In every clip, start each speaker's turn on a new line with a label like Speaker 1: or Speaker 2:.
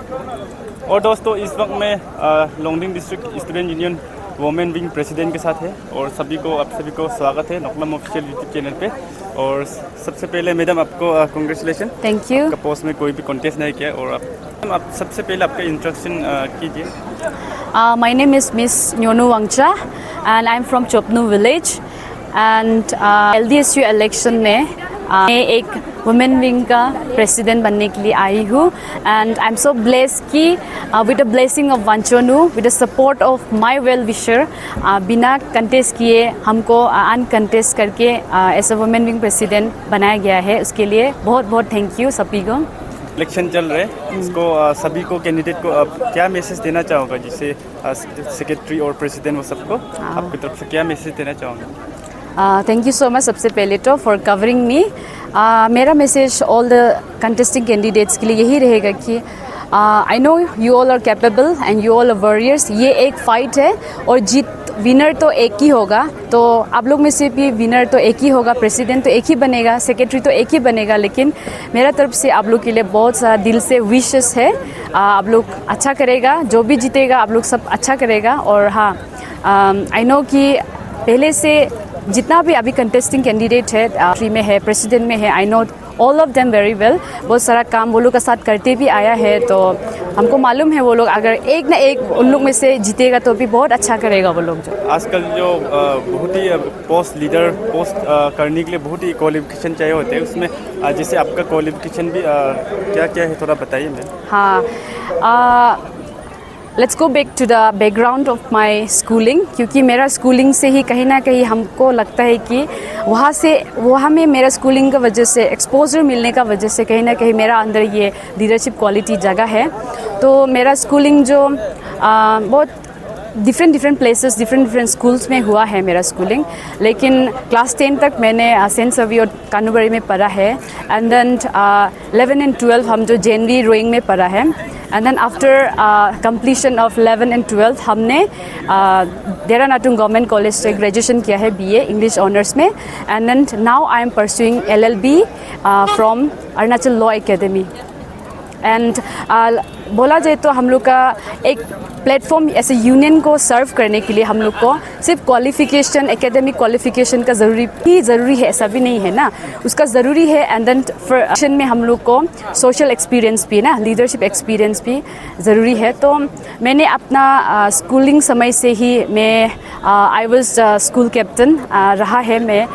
Speaker 1: और दोस्तों इस वक्त मैं Longding district student union women wing president के साथ है और आप सभी को स्वागत है नोकलम ऑफिशियल यूट्यूब चैनल पे। और सबसे पहले मैडम आपको कांग्रेचुलेशन।
Speaker 2: Thank you.
Speaker 1: आपका पोस्ट में कोई भी कॉन्टेस्ट नहीं किया और आप सबसे पहले आपका इंट्रोडक्शन कीजिए।
Speaker 2: My name is Miss Nyonu Wangcha and I am from Chopnu village and LDSU election में मैं एक वुमेन विंग का प्रेसिडेंट बनने के लिए आई हूँ and I am so blessed कि with the blessing of Wanchonu, with the support of my well wisher, बिना कंटेस्ट किए हमको अनकंटेस्ट करके as a women wing president बनाया गया है। उसके लिए बहुत बहुत थैंक यू सभी को।
Speaker 1: इलेक्शन चल रहे हैं, इसको सभी को कैंडिडेट को आप क्या मैसेज देना चाहोगे, जिससे सेक्रेटरी और प्रेसिडेंट वो सबको आपकी तरफ से क्या मैसेज देना चाहोगे?
Speaker 2: थैंक यू सो मच सबसे पहले तो फॉर कवरिंग मी। मेरा message all the contesting candidates के लिए यही रहेगा कि I know you all are capable and you all are warriors. ये एक फाइट है और विनर तो एक ही होगा, तो आप लोग में से भी विनर तो एक ही होगा, प्रेसिडेंट तो एक ही बनेगा, सेक्रेटरी तो एक ही बनेगा। लेकिन मेरा तरफ से आप लोग के लिए बहुत सारा दिल से विशेस है। आप लोग अच्छा करेगा, जो भी जीतेगा आप लोग सब अच्छा करेगा। और हाँ, आई नो कि पहले से जितना भी अभी कंटेस्टिंग कैंडिडेट है ट्री में है, प्रेसिडेंट में है, I know all of them very well. बहुत सारा काम वो लोग के साथ करते भी आया है, तो हमको मालूम है वो लोग अगर एक ना एक उन लोग में से जीतेगा तो भी बहुत अच्छा करेगा वो लोग। जो
Speaker 1: आजकल जो बहुत ही पोस्ट करने के लिए बहुत ही क्वालिफिकेशन चाहिए होते हैं, उसमें जैसे आपका क्वालिफिकेशन भी क्या क्या है थोड़ा बताइए मैम।
Speaker 2: हाँ, let's go back to the background of my schooling, क्योंकि मेरा स्कूलिंग से ही कहीं ना कहीं हमको लगता है कि वहाँ में मेरा स्कूलिंग का वजह से एक्सपोजर मिलने का वजह से कहीं ना कहीं मेरा अंदर ये लीडरशिप क्वालिटी जगह है। तो मेरा स्कूलिंग जो बहुत डिफरेंट प्लेसेस डिफरेंट स्कूल्स में हुआ है मेरा स्कूलिंग, लेकिन क्लास 10 तक मैंने सेंट सेवियर कानूबरी में पढ़ा है एंड देन 11 and 12 हम जो जेनरी रोइंग में पढ़ा है and then after completion of 11 and 12 हमने देरा नातुंग गवर्नमेंट कॉलेज से ग्रेजुएशन किया है BA इंग्लिश ऑनर्स में and then now I am pursuing LLB from Arunachal law academy. And बोला जाए तो हम लोग का एक प्लेटफॉर्म ऐसे यूनियन को सर्व करने के लिए हम लोग को सिर्फ क्वालिफ़िकेशन, एकेडमिक क्वालिफ़िकेशन का ज़रूरी है ऐसा भी नहीं है ना, उसका ज़रूरी है। एंड देन फॉर में हम लोग को सोशल एक्सपीरियंस भी ना, लीडरशिप एक्सपीरियंस भी ज़रूरी है। तो मैंने अपना स्कूलिंग समय से ही मैं आई वाज स्कूल कैप्टन रहा है। मैं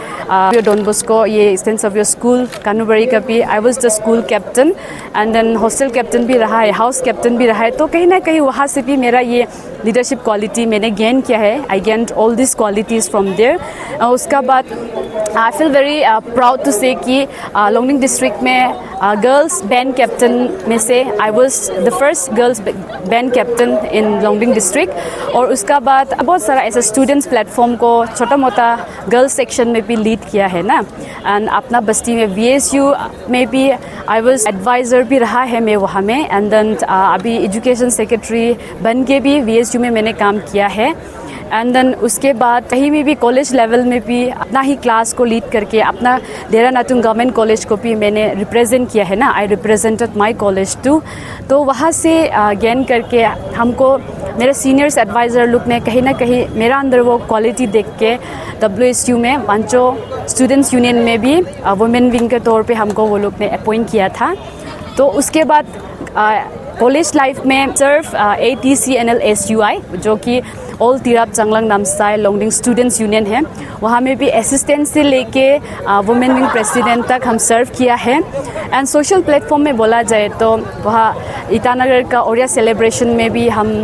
Speaker 2: डॉन बॉस्को ये सेंट सेवियर स्कूल कानूबरी का भी I was the school captain and then hostel captain भी रहा है, हाउस कैप्टन भी रहा है। तो कहीं ना कहीं वहाँ से भी मेरा ये लीडरशिप क्वालिटी मैंने गेन किया है। I gained all this qualities from there. उसका बाद I feel very proud to say कि लोंगडिंग डिस्ट्रिक्ट में गर्ल्स बैंड कैप्टन में से I was the first girls band captain in Longding district. और उसका बाद बहुत सारा ऐसा स्टूडेंट्स प्लेटफॉर्म को छोटा मोटा गर्ल्स सेक्शन में भी लीड किया है ना। एंड अपना बस्ती में VSU में भी आई वाज एडवाइज़र भी रहा है मैं वहाँ में। एंड देन अभी एजुकेशन सेक्रेटरी बन के भी VSU में मैंने काम किया है। एंड देन उसके बाद कहीं में भी कॉलेज लेवल में भी अपना ही क्लास को लीड करके अपना देरा नातुंग गवर्नमेंट कॉलेज को भी मैंने रिप्रेजेंट किया है ना। I represented my college too. तो वहाँ से गेन करके हमको मेरे सीनियर्स एडवाइज़र लोग ने कहीं ना कहीं मेरा अंदर वो क्वालिटी देख के WSU में वांचो स्टूडेंट्स यूनियन में भी वुमेन विंग के तौर पे हमको वो लोग ने अपॉइंट किया था। तो उसके बाद कॉलेज लाइफ में सिर्फ ATCNL SUI जो कि all Tirap Changlang Namsai Longding students union है, वहाँ में भी असिस्टेंट से लेके वुमेन विंग प्रेसिडेंट तक हम सर्व किया है। एंड सोशल प्लेटफॉर्म में बोला जाए तो वहाँ ईटानगर का ओरिया सेलिब्रेशन में भी हम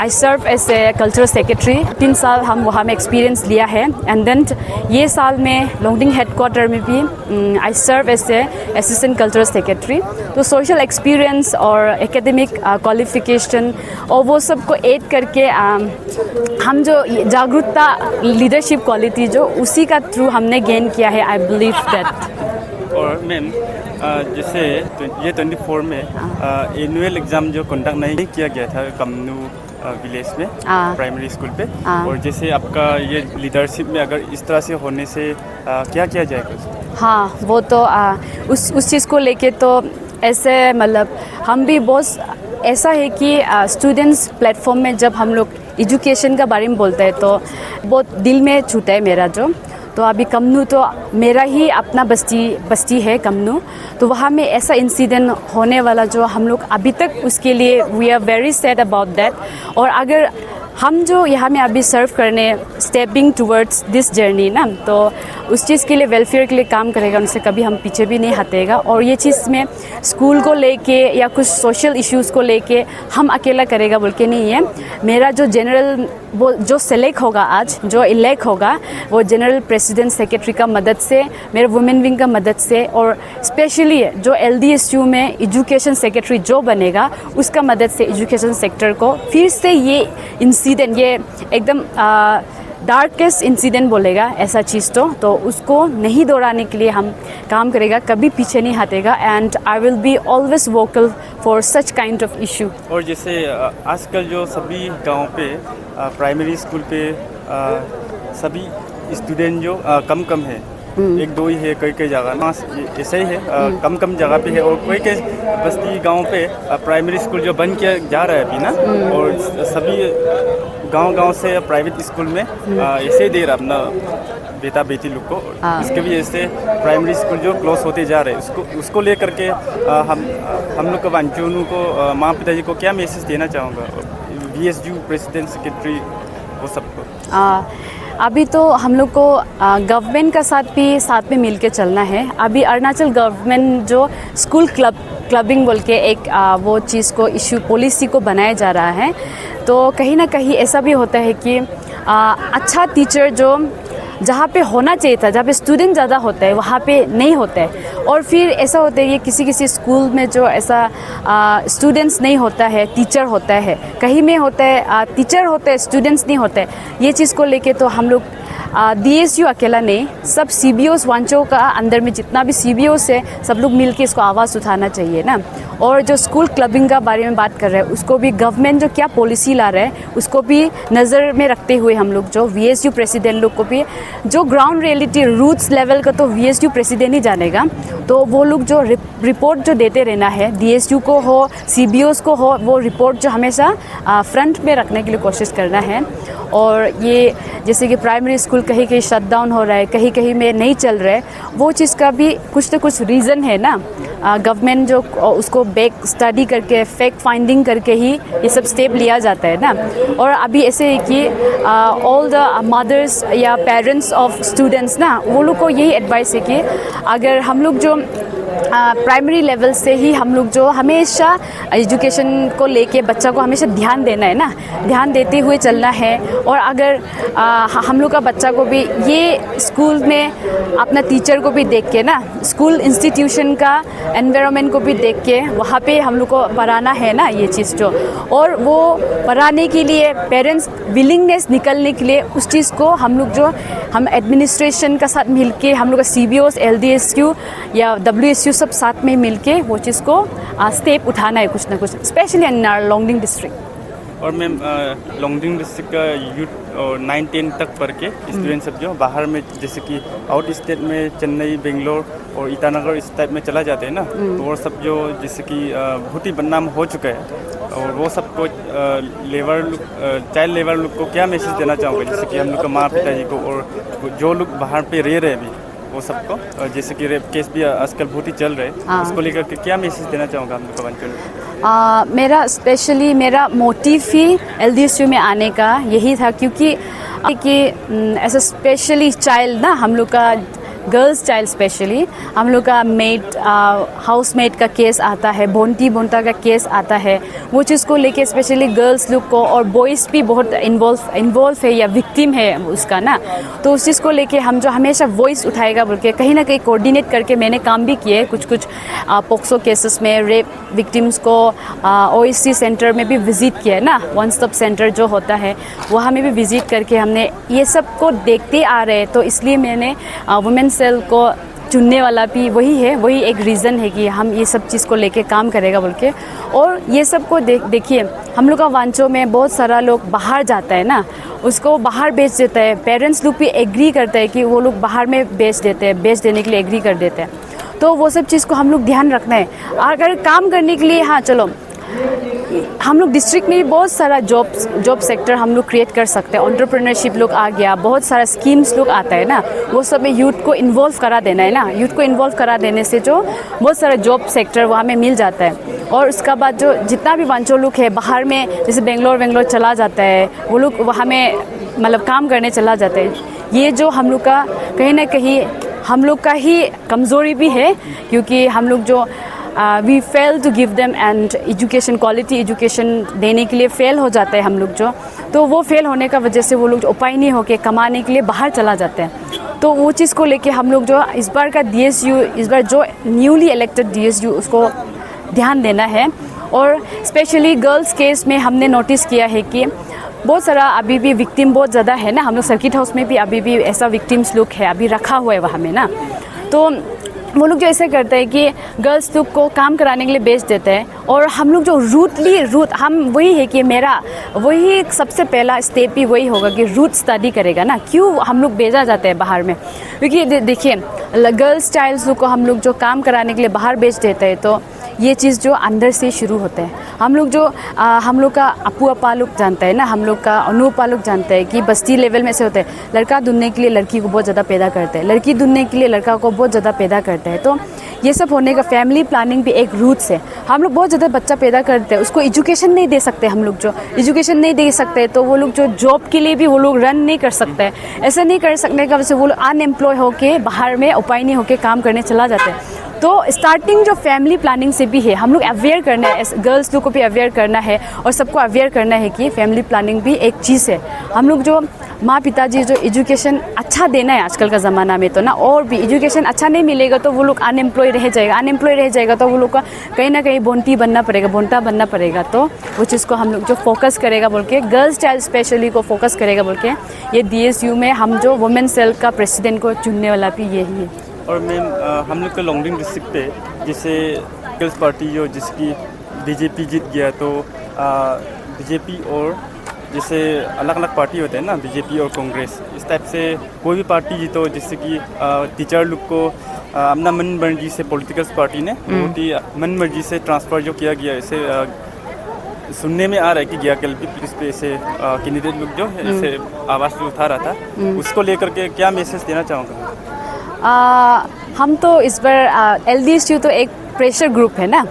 Speaker 2: I serve as a cultural secretary. 3 साल हम वहाँ में एक्सपीरियंस लिया है। एंड देन ये साल में लोंगडिंग हेडक्वार्टर में भी I serve as a assistant cultural secretary. तो सोशल एक्सपीरियंस और एकेडमिक क्वालिफिकेशन और वो सब को ऐड करके हम जो जागरूकता लीडरशिप क्वालिटी जो उसी का थ्रू हमने गेन किया है। I believe that.
Speaker 1: और मैम जैसे ये 24 में एनुअल एग्ज़ाम जो कंडक्ट नहीं किया गया था कमनू विलेज में प्राइमरी स्कूल पे, और जैसे आपका ये लीडरशिप में अगर इस तरह से होने से क्या किया जाएगा?
Speaker 2: हाँ, वो तो उस चीज़ को लेके तो ऐसे मतलब हम भी बहुत ऐसा है कि स्टूडेंट्स प्लेटफॉर्म में जब हम लोग एजुकेशन का बारे में बोलते हैं तो बहुत दिल में छूता है मेरा जो। तो अभी कमनू तो मेरा ही अपना बस्ती है कमनू, तो वहाँ में ऐसा इंसिडेंट होने वाला जो हम लोग अभी तक उसके लिए we are very sad about that. और अगर हम जो यहाँ में अभी सर्व करने स्टेपिंग टूवर्ड्स दिस जर्नी ना, तो उस चीज़ के लिए वेलफेयर के लिए काम करेगा, उनसे कभी हम पीछे भी नहीं हटेगा। और ये चीज़ में स्कूल को लेके या कुछ सोशल इश्यूज़ को लेके हम अकेला करेगा बोल के नहीं है। मेरा जो जनरल वो जो सेलेक्ट होगा आज, जो इलेक्ट होगा, वो जनरल प्रेसिडेंट सेक्रेटरी का मदद से, मेरे वुमेन विंग का मदद से, और स्पेशली जो LDSU में एजुकेशन सेक्रेटरी जो बनेगा उसका मदद से एजुकेशन सेक्टर को फिर से ये इंसिडेंट, ये एकदम डार्केस्ट इंसिडेंट बोलेगा ऐसा चीज़ तो उसको नहीं दोहराने के लिए हम काम करेगा, कभी पीछे नहीं हटेगा। And I will be always vocal for such kind of issue.
Speaker 1: और जैसे आजकल जो सभी गांव पे प्राइमरी स्कूल पे सभी स्टूडेंट जो कम है, एक दो ही है कई जगह, ऐसा ही है कम जगह पे है। और कोई बस्ती गांव पे प्राइमरी स्कूल जो बन किया जा रहा है अभी ना, और सभी गांव से प्राइवेट स्कूल में ऐसे दे रहा अपना बेटा बेटी लोग को। इसके भी ऐसे प्राइमरी स्कूल जो क्लोज होते जा रहे हैं, उसको लेकर के हम लोग को वांचूनू को माँ पिताजी को क्या मैसेज देना चाहूँगा, VSU प्रेसिडेंट सेक्रेटरी वो सबको?
Speaker 2: अभी तो हम लोग को गवर्नमेंट का साथ में मिल के चलना है। अभी अरुणाचल गवर्नमेंट जो स्कूल क्लबिंग बोल के एक वो चीज़ को इशू पॉलिसी को बनाया जा रहा है, तो कहीं ना कहीं ऐसा भी होता है कि अच्छा टीचर जो जहाँ पे होना चाहिए था, जहाँ पे स्टूडेंट ज़्यादा होता है वहाँ पे नहीं होता है। और फिर ऐसा होता है कि किसी स्कूल में जो ऐसा स्टूडेंट्स नहीं होता है, टीचर होता है, कहीं में होता है टीचर होता है, स्टूडेंट्स नहीं होते। ये चीज़ को लेके तो हम लोग DSU अकेला नहीं, सब CBOs वांचो का अंदर में जितना भी CBOs है, सब लोग मिल के इसको आवाज़ उठाना चाहिए ना। और जो स्कूल क्लबिंग का बारे में बात कर रहे हैं, उसको भी गवर्नमेंट जो क्या पॉलिसी ला रहा है उसको भी नज़र में रखते हुए हम लोग जो VSU प्रेसिडेंट लोग को भी, जो ग्राउंड रियलिटी रूट्स लेवल का तो VSU प्रेसिडेंट ही जानेगा, तो वो लोग जो रिपोर्ट जो देते रहना है, DSU को हो CBOs को हो, वो रिपोर्ट जो हमेशा फ्रंट में रखने के लिए कोशिश करना है। और ये जैसे कि प्राइमरी स्कूल कहीं शट डाउन हो रहा है, कहीं में नहीं चल रहा है, वो चीज़ का भी कुछ न कुछ रीज़न है ना। गवर्नमेंट जो उसको बैक स्टडी करके फैक्ट फाइंडिंग करके ही ये सब स्टेप लिया जाता है ना। और अभी ऐसे है कि ऑल द मदर्स या पेरेंट्स ऑफ स्टूडेंट्स ना, वो लोग को यही एडवाइस है कि अगर हम लोग जो प्राइमरी लेवल से ही हम लोग जो हमेशा एजुकेशन को लेके बच्चा को हमेशा ध्यान देना है ना, ध्यान देते हुए चलना है। और अगर हम लोग का बच्चा को भी ये स्कूल में अपना टीचर को भी देख के ना, स्कूल इंस्टीट्यूशन का एनवायरनमेंट को भी देख के वहाँ पे हम लोग को पढ़ाना है ना ये चीज़ जो। और वो पढ़ाने के लिए पेरेंट्स विलिंगनेस निकलने के लिए उस चीज़ को हम लोग जो हम एडमिनिस्ट्रेशन का साथ मिल के, हम लोग का CBOs LDSU या WSU सब साथ में मिल के वो चीज़ को स्टेप उठाना है कुछ ना कुछ, स्पेशली इन लोंगडिंग डिस्ट्रिक्ट।
Speaker 1: और मैम लोंगडिंग डिस्ट्रिक्ट का यूथ और 9-10 तक पढ़ के स्टूडेंट सब जो बाहर में, जैसे कि आउट स्टेट में चेन्नई, बेंगलोर और ईटानगर इस टाइप में चला जाते हैं ना, तो वो सब जो जैसे कि बहुत ही बदनाम हो चुका है, और वो सबको चाइल्ड लेबर लोग को क्या मैसेज देना चाहूँगा, जैसे कि हम लोग का माँ पिताजी को और जो लोग बाहर पे रह रहे हैं अभी वो सबको, जैसे कि रेप केस भी आजकल बहुत ही चल रहे हैं, उसको लेकर के क्या मैसेज देना चाहूँगा हम लोग का बच्चों?
Speaker 2: मेरा स्पेशली मेरा मोटिव ही LDSU में आने का यही था, क्योंकि ऐसा स्पेशली चाइल्ड ना, हम लोग का गर्ल्स चाइल्ड स्पेशली हम लोग का हाउस मेट का केस आता है, बोंटी बोंटा का केस आता है, वो चीज़ को लेके स्पेशली गर्ल्स लोग को, और बॉयज़ भी बहुत इन्वॉल्व है या विक्टिम है उसका ना, तो उस चीज़ को लेके हम जो हमेशा वॉइस उठाएगा बोल के कहीं ना कहीं कोऑर्डिनेट करके मैंने काम भी किए कुछ पोक्सो केसेस में, रेप विक्टिम्स को OSC सेंटर में भी विज़िट किया है ना, वन स्टॉप सेंटर जो होता है वहाँ में भी विज़िट करके हमने ये सब को देखते आ रहे, तो इसलिए मैंने वुमेन सेल को चुनने वाला भी वही है, वही एक रीज़न है कि हम ये सब चीज़ को लेके काम करेगा बोल के। और ये सब को देखिए हम लोग का वांचो में बहुत सारा लोग बाहर जाता है ना, उसको बाहर बेच देता है, पेरेंट्स लोग भी एग्री करते हैं कि वो लोग बाहर में बेच देने के लिए एग्री कर देते हैं। तो वो सब चीज़ को हम लोग ध्यान रखना है। अगर काम करने के लिए, हाँ चलो, हम लोग डिस्ट्रिक्ट में भी बहुत सारा जॉब सेक्टर हम लोग क्रिएट कर सकते हैं। एंटरप्रेन्योरशिप लोग आ गया, बहुत सारा स्कीम्स लोग आता है ना, वो सब में यूथ को इन्वॉल्व करा देना है ना। यूथ को इन्वॉल्व करा देने से जो बहुत सारा जॉब सेक्टर वहाँ में मिल जाता है। और उसका बाद जो जितना भी वांचो लोग है बाहर में, जैसे बेंगलोर चला जाता है, वो लोग वहाँ में मतलब काम करने चला जाते हैं। ये जो हम लोग का कहीं ना कहीं हम लोग का ही कमज़ोरी भी है, क्योंकि हम लोग जो we fail to give them and education, quality education देने के लिए फेल हो जाता है हम लोग जो। तो वो फेल होने का वजह से वो लोग उपाय नहीं होके कमाने के लिए बाहर चला जाते हैं। तो वो चीज़ को लेके हम लोग जो इस बार का DSU, इस बार जो न्यूली इलेक्टेड DSU, उसको ध्यान देना है। और स्पेशली गर्ल्स केस में हमने नोटिस किया है कि बहुत सारा अभी भी विक्टिम बहुत ज़्यादा है ना। हम लोग सर्किट हाउस में भी अभी भी ऐसा विक्टिम्स लोग है अभी रखा हुआ है वहाँ में ना। तो वो लोग जो ऐसे करते हैं कि गर्ल्स लोग को काम कराने के लिए भेज देते हैं, और हम लोग जो रूट हम वही है कि मेरा वही सबसे पहला स्टेप ही वही होगा कि रूट स्टडी करेगा ना, क्यों हम लोग भेजा जाते हैं बाहर में। क्योंकि देखिए गर्ल्स चाइल्ड्स लोग को हम लोग जो काम कराने के लिए बाहर भेज देते हैं, तो ये चीज़ जो अंदर से शुरू होता है। हम लोग जो हम लोग का अपू अपा लोग जानता है ना, हम लोग का अनु अपा लोग जानते हैं कि बस्ती लेवल में से होते हैं, लड़का ढूंढने के लिए लड़की को बहुत ज़्यादा पैदा करते हैं, लड़की ढूंढने के लिए लड़का को बहुत ज़्यादा पैदा करते हैं। तो ये सब होने का फैमिली प्लानिंग भी एक रूट से हम लोग बहुत ज़्यादा बच्चा पैदा करते हैं, उसको एजुकेशन नहीं दे सकते। हम लोग जो एजुकेशन नहीं दे सकते, तो वो लोग जो जॉब के लिए भी वो लोग रन नहीं कर सकते। ऐसा नहीं कर सकने का वजह से वो लोग अनएम्प्लॉय होके बाहर में उपाय नहीं होके काम करने चला जाते हैं। तो स्टार्टिंग जो फैमिली प्लानिंग से भी है, हम लोग अवेयर करना है, गर्ल्स लोग को भी अवेयर करना है और सबको अवेयर करना है कि फैमिली प्लानिंग भी एक चीज़ है। हम लोग जो माँ पिताजी जो एजुकेशन अच्छा देना है आजकल का ज़माना में, तो ना और भी एजुकेशन अच्छा नहीं मिलेगा तो वो लोग अनएम्प्लॉय रह जाएगा तो वो लोग का कहीं ना कहीं भोंटा बनना पड़ेगा। तो वो चीज़ को हम लोग जो फोकस करेगा बोल के, गर्ल्स चाइल्ड स्पेशली को फोकस करेगा बोल के, ये DSU में हम जो वुमेन सेल का प्रेसिडेंट को चुनने वाला भी यही है।
Speaker 1: और मैम हम लोग का लोंगडिंग डिस्ट्रिक्ट पे जैसे गर्ल्स पार्टी जो जिसकी BJP जीत गया, तो BJP और जैसे अलग अलग पार्टी होते हैं ना, BJP और कांग्रेस, इस टाइप से कोई भी पार्टी जीतो, जिससे कि टीचर लोग को अपना मन मर्जी से पॉलिटिकल पार्टी ने बहुत ही मन मर्जी से ट्रांसफ़र जो किया गया, इसे सुनने में आ रहा है कि गया कल भी इस पे ऐसे कैंडिडेट लोग जो ऐसे आवाज़ उठा रहा था, उसको लेकर के क्या मैसेज देना चाहूँगा?
Speaker 2: हम तो इस बार LDSU तो एक प्रेशर ग्रुप है ना,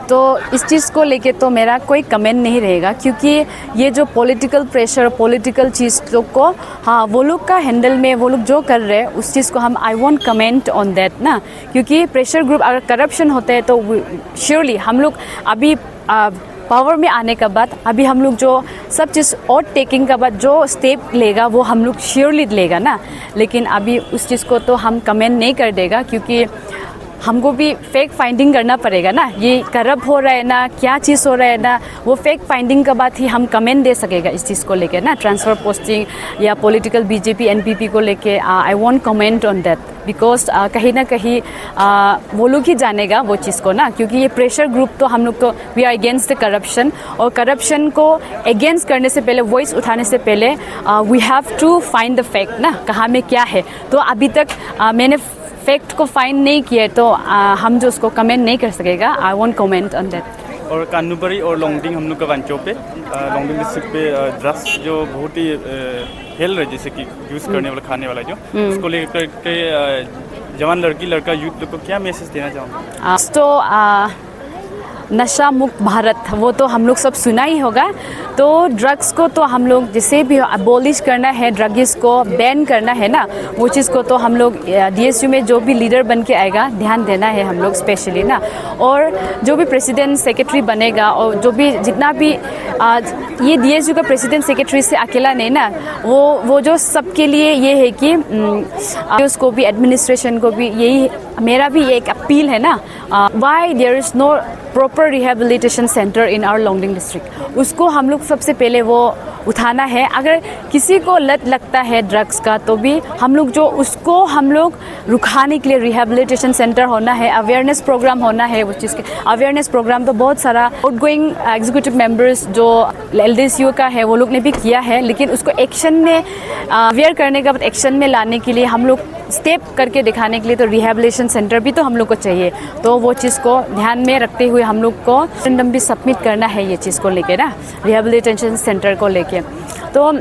Speaker 2: तो इस चीज़ को लेके तो मेरा कोई कमेंट नहीं रहेगा, क्योंकि ये जो पॉलिटिकल प्रेशर, पॉलिटिकल चीज़ लोग को, हाँ वो लोग का हैंडल में वो लोग जो कर रहे हैं उस चीज़ को हम I want comment on that ना। क्योंकि प्रेशर ग्रुप अगर करप्शन होते हैं तो श्योरली हम लोग अभी पावर में आने के बाद अभी हम लोग जो सब चीज़ और टेकिंग के बाद जो स्टेप लेगा वो हम लोग श्योरली लेगा ना। लेकिन अभी उस चीज़ को तो हम कमेंट नहीं कर देगा, क्योंकि हमको भी फेक फाइंडिंग करना पड़ेगा ना, ये करप्ट हो रहा है ना, क्या चीज़ हो रहा है ना, वो फेक फाइंडिंग के बाद ही हम कमेंट दे सकेगा इस चीज़ को लेके ना। ट्रांसफ़र पोस्टिंग या पॉलिटिकल BJP NPP को लेके I want comment on that, because कहीं ना कहीं वो लोग ही जानेगा वो चीज़ को ना। क्योंकि ये प्रेशर ग्रुप तो हम लोग तो we are against the corruption, और करप्शन को अगेंस्ट करने से पहले, वॉइस उठाने से पहले we have to find the fact ना, कहाँ में क्या है। तो अभी तक मैंने फैक्ट को फाइंड नहीं किया, तो हम जो उसको कमेंट नहीं कर सकेगा। I want comment on that.
Speaker 1: और कानूबरी और लोंगडिंग हम लोग का वांचो पे लोंगडिंग डिस्ट्रिक्ट पे ड्रग्स जो बहुत ही फैल रहे, जैसे कि यूज़ करने वाला, खाने वाला जो, उसको लेकर के जवान लड़की लड़का यूथ लोग को क्या मैसेज देना चाहूँगा?
Speaker 2: तो नशा मुक्त भारत वो तो हम लोग सब सुना ही होगा। तो ड्रग्स को तो हम लोग जिसे भी अबॉलिश करना है, ड्रग्स को बैन करना है ना, वो चीज़ को तो हम लोग DSU में जो भी लीडर बन के आएगा ध्यान देना है हम लोग स्पेशली ना। और जो भी प्रेसिडेंट सेक्रेटरी बनेगा, और जो भी जितना भी ये DSU का प्रेसिडेंट सेक्रेटरी से अकेला नहीं ना, वो जो सबके लिए ये है कि उसको भी, एडमिनिस्ट्रेशन को भी, यही मेरा भी एक अपील है ना, why there is no proper rehabilitation centre in our Longding district, उसको हम लोग सबसे पहले वो उठाना है। अगर किसी को लत लगता है ड्रग्स का, तो भी हम लोग जो उसको हम लोग रुकाने के लिए रिहेबिलिटेशन सेंटर होना है, अवेयरनेस प्रोग्राम होना है। वो चीज़ के अवेयरनेस प्रोग्राम तो बहुत सारा आउटगोइंग एग्जीक्यूटिव मेंबर्स जो LDSU का है वो लोग ने भी किया है, लेकिन उसको एक्शन में अवेयर करने के बाद एक्शन में लाने के लिए हम लोग स्टेप करके दिखाने के लिए तो रिहेबिलिटेशन सेंटर भी तो हम लोग को चाहिए। तो वो चीज़ को ध्यान में रखते हुए हम लोग को रेफरेंडम भी सबमिट करना है ये चीज़ को लेके ना, रिहेबिलिटेशन सेंटर को लेके। तो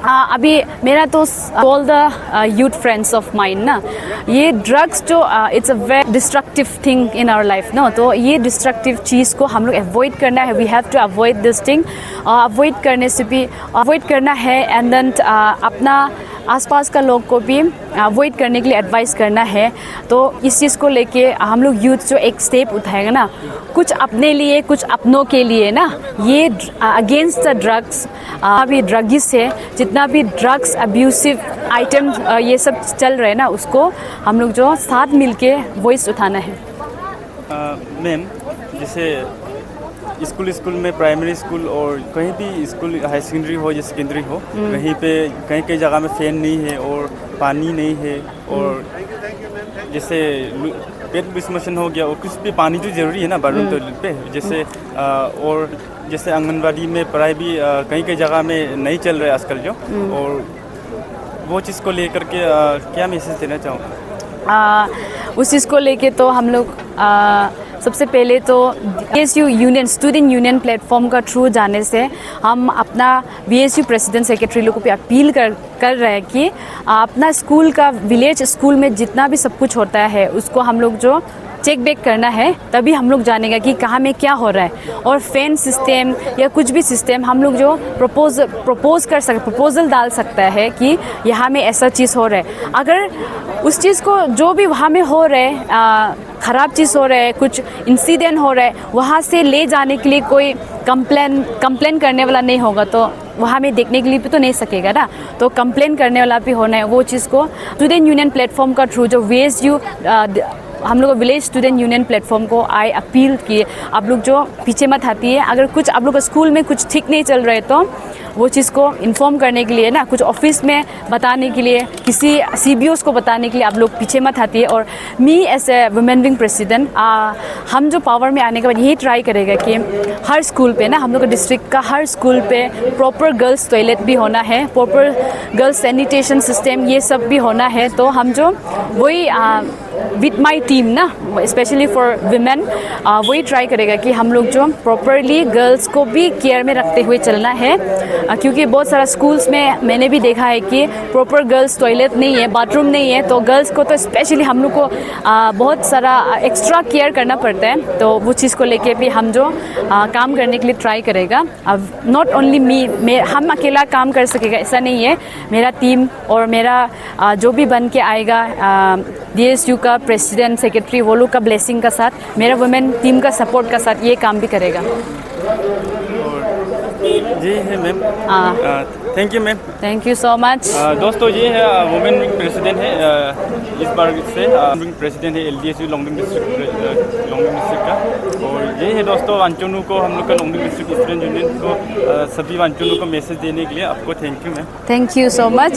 Speaker 2: अभी मेरा तो all the youth friends of mine ना, ये ड्रग्स जो it's a very destructive thing in our life ना, तो ये डिस्ट्रक्टिव चीज़ को हम लोग अवॉइड करना है। We have to avoid this thing, avoid करने से भी अवॉइड करना है एंड देन अपना आसपास का लोग को भी अवॉइड करने के लिए एडवाइस करना है। तो इस चीज़ को लेके हम लोग यूथ जो एक स्टेप उठाएगा ना, कुछ अपने लिए कुछ अपनों के लिए ना, ये अगेंस्ट द ड्रग्स, अभी ड्रगिस्ट है, जितना भी ड्रग्स अब्यूसिव आइटम ये सब चल रहे हैं ना, उसको हम लोग जो साथ मिलके वॉइस उठाना है।
Speaker 1: मैम, जैसे स्कूल में, प्राइमरी स्कूल और कहीं भी स्कूल, हाई सेकेंडरी हो या सेकेंडरी हो, कहीं पे कई जगह में फ़ैन नहीं है और पानी नहीं है, और जैसे पेट डिस्मोशन हो गया और कुछ भी पानी तो ज़रूरी है ना बाथरूम टॉयलेट पे, जैसे और जैसे आंगनबाड़ी में पढ़ाई भी कई जगह में नहीं चल रहा है आजकल जो, और वो चीज़ को लेकर के क्या मैसेज देना चाहूँगा?
Speaker 2: उस चीज़ को लेके तो हम लोग सबसे पहले तो VSU union, student union platform का थ्रू जाने से हम अपना VSU प्रेसिडेंट सेक्रेटरी लोगों को भी अपील कर रहे हैं कि अपना स्कूल का, विलेज स्कूल में जितना भी सब कुछ होता है उसको हम लोग जो चेक बैक करना है, तभी हम लोग जानेगा कि कहाँ में क्या हो रहा है। और फैन सिस्टम या कुछ भी सिस्टम हम लोग जो प्रपोजल डाल सकता है कि यहाँ में ऐसा चीज़ हो रहा है। अगर उस चीज़ को जो भी वहाँ में हो रहा है, ख़राब चीज़ हो रहा है, कुछ इंसिडेंट हो रहा है, वहाँ से ले जाने के लिए कोई कंप्लेन करने वाला नहीं होगा, तो वहाँ में देखने के लिए भी तो नहीं सकेगा ना। तो कंप्लेन करने वाला भी होना है। वो चीज़ को स्टूडेंट यूनियन प्लेटफॉर्म का थ्रू जो VSU हम लोग विलेज स्टूडेंट यूनियन प्लेटफॉर्म को आई अपील किए, आप लोग जो पीछे मत आती है। अगर कुछ आप लोग स्कूल में कुछ ठीक नहीं चल रहा है तो वो चीज़ को इन्फॉर्म करने के लिए ना, कुछ ऑफिस में बताने के लिए, किसी CBOs को बताने के लिए आप लोग पीछे मत आती है। और me as a women wing president, हम जो पावर में आने के बाद यही ट्राई करेगा कि हर स्कूल पे ना, हम लोग का डिस्ट्रिक्ट का हर स्कूल पे प्रॉपर गर्ल्स टॉयलेट भी होना है, प्रॉपर गर्ल्स सैनिटेशन सिस्टम ये सब भी होना है। तो हम जो वही विथ माई टीम ना, स्पेशली फॉर विमेन, वही ट्राई करेगा कि हम लोग जो प्रॉपरली गर्ल्स को भी केयर में रखते हुए चलना है। क्योंकि बहुत सारा स्कूल्स में मैंने भी देखा है कि प्रॉपर गर्ल्स टॉयलेट नहीं है, बाथरूम नहीं है, तो गर्ल्स को तो स्पेशली हम लोग को बहुत सारा एक्स्ट्रा केयर करना पड़ता है। तो वो चीज़ को लेके भी हम जो काम करने के लिए ट्राई करेगा। अब नॉट ओनली मी, हम अकेला काम कर सकेगा ऐसा नहीं है, मेरा टीम और मेरा जो भी बन के आएगा DSU का प्रेसिडेंट सेक्रेटरी, वो लोग का ब्लेसिंग का साथ, मेरा वुमेन टीम का सपोर्ट का साथ ये काम भी करेगा।
Speaker 1: जी है ma'am, thank you ma'am,
Speaker 2: thank you so much.
Speaker 1: दोस्तों ये है वुमेन विंग प्रेसिडेंट है, इस बार से विंग प्रेसिडेंट है LDSU लोंगडिंग डिस्ट्रिक्ट का। और ये है दोस्तों वांचुनु को, हम लोग का लोंगडिंग डिस्ट्रिक्ट स्टूडेंट यूनियन को, सभी वांचुनु को मैसेज देने के लिए आपको thank you ma'am.
Speaker 2: Thank you so much.